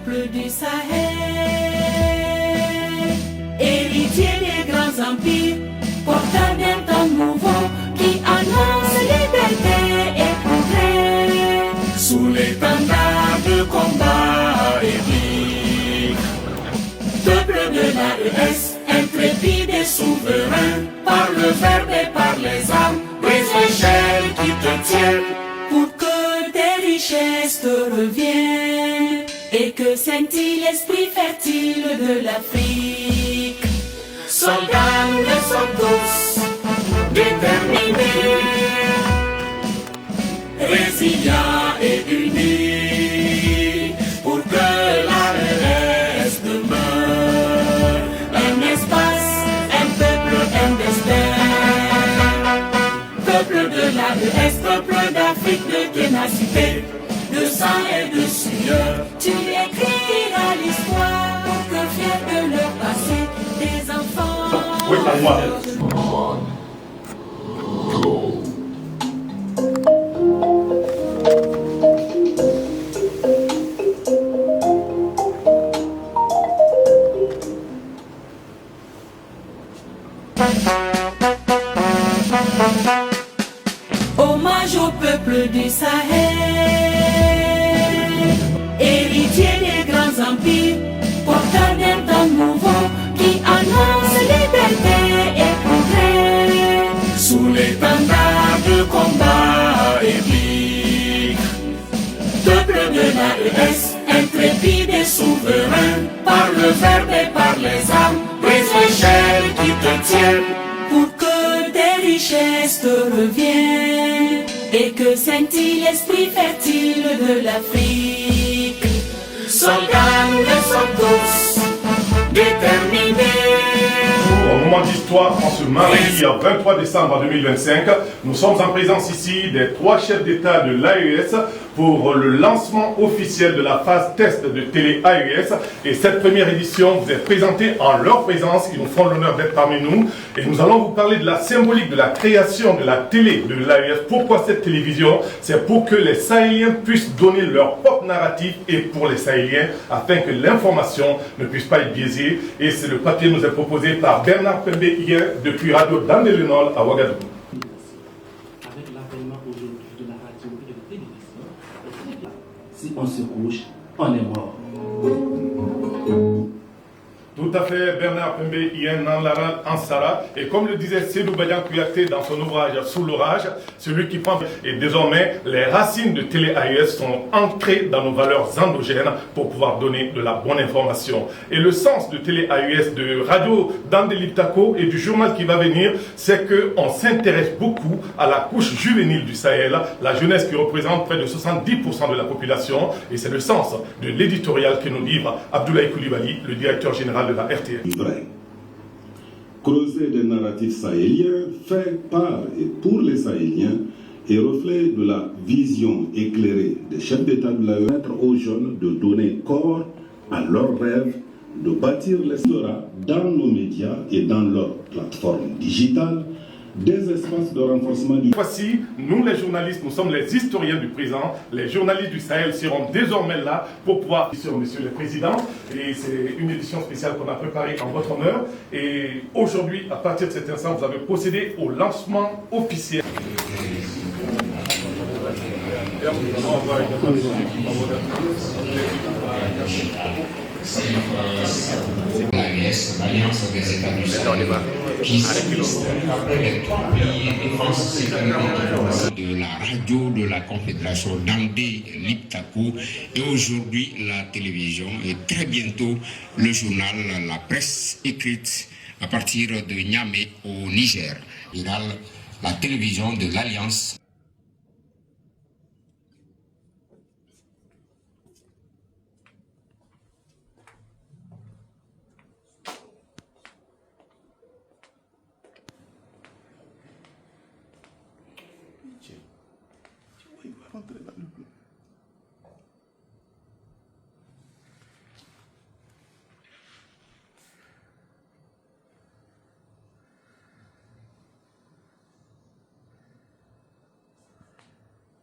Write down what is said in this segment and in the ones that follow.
peuple du Sahel, héritier des grands empires, porteur d'un temps nouveau qui annonce liberté et progrès. Sous l'étendard de combat épique, peuple de l'AES, intrépide et souverain, par le verbe et par les armes, des échelles qui te tiennent, pour que tes richesses te reviennent, et que scintille l'esprit fertile de l'Afrique. Soldats, nous le sommes tous, déterminés, résilients et unis, pour que l'AES demeure un espace, un peuple, un destin. Peuple de l'AES, peuple d'Afrique de ténacité, de sang et de sueur, tu écriras l'histoire pour que fiers de leur passé, des enfants. Oui, à moi. Hommage au peuple du Sahel, héritier des grands empires, porteur d'un temps nouveau qui annonce liberté et progrès. Sous l'étendard de combat épique, peuple de l'AES, intrépide et souverain, par le verbe et par les armes, des échelles qui te tiennent, pour que tes richesses te reviennent, et que scintille l'esprit fertile de l'Afrique. Soldats, nous le sommes tous, déterminés. Au moment d'histoire, en ce mardi 23 décembre 2025, nous sommes en présence ici des 3 chefs d'État de l'AES pour le lancement officiel de la phase test de télé AES. Et cette première édition vous est présentée en leur présence. Ils nous font l'honneur d'être parmi nous. Et nous allons vous parler de la symbolique de la création de la télé de l'AES. Pourquoi cette télévision? C'est pour que les Sahéliens puissent donner leur propre narratif et pour les Sahéliens, afin que l'information ne puisse pas être biaisée. Et c'est le papier nous est proposé par Bernard Pembe hier depuis Radio Dandelenol à Ouagadougou. Avec l'avènement aujourd'hui de la radio et de la télévision, si on se couche, on est mort. Tout à fait, Bernard Pembe, Ien Nanlaran Ansara. Et comme le disait Sédou Badian Kouyaté dans son ouvrage Sous l'orage, celui qui prend. Et désormais, les racines de Télé AES sont ancrées dans nos valeurs endogènes pour pouvoir donner de la bonne information. Et le sens de Télé AES, de Radio Dandeliptako et du journal qui va venir, c'est qu'on s'intéresse beaucoup à la couche juvénile du Sahel, la jeunesse qui représente près de 70% de la population. Et c'est le sens de l'éditorial que nous livre Abdoulaye Koulibaly, le directeur général de la RTL. Vrai. Creuser des narratifs sahéliens fait par et pour les Sahéliens et reflet de la vision éclairée des chefs d'État de l'AES, permettre aux jeunes de donner corps à leurs rêves, de bâtir l'espoir dans nos médias et dans leurs plateformes digitales, des espaces de renforcement du... Voici, nous les journalistes, nous sommes les historiens du présent. Les journalistes du Sahel seront désormais là pour pouvoir... Sur Monsieur le Président, et c'est une édition spéciale qu'on a préparée en votre honneur. Et aujourd'hui, à partir de cet instant, vous avez procédé au lancement officiel. L'AES, l'Alliance des États du Sahel, qui s'existe après les 3 pays de défense de la radio de la Confédération Dandé Liptako et aujourd'hui la télévision et très bientôt le journal, la presse écrite à partir de Niamey au Niger. La télévision de l'Alliance.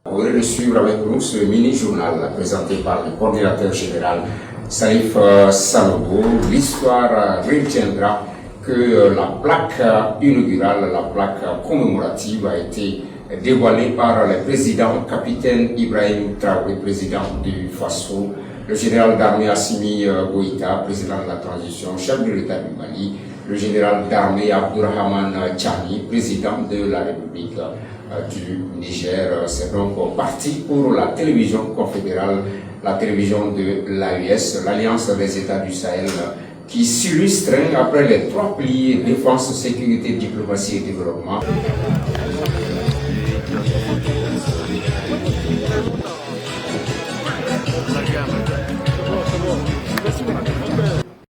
Vous voudrez le suivre avec nous ce mini-journal présenté par le coordinateur général Salif Sanogo, l'histoire retiendra que la plaque inaugurale, la plaque commémorative a été dévoilée par le président capitaine Ibrahim Traoré, président du FASO, le général d'armée Assimi Goïta, président de la transition, chef de l'État du Mali, le général d'armée Abdourahmane Tchani, président de la République du Niger. C'est donc parti pour la télévision confédérale, la télévision de l'AES, l'Alliance des États du Sahel, qui s'illustre après les 3 piliers défense, sécurité, diplomatie et développement.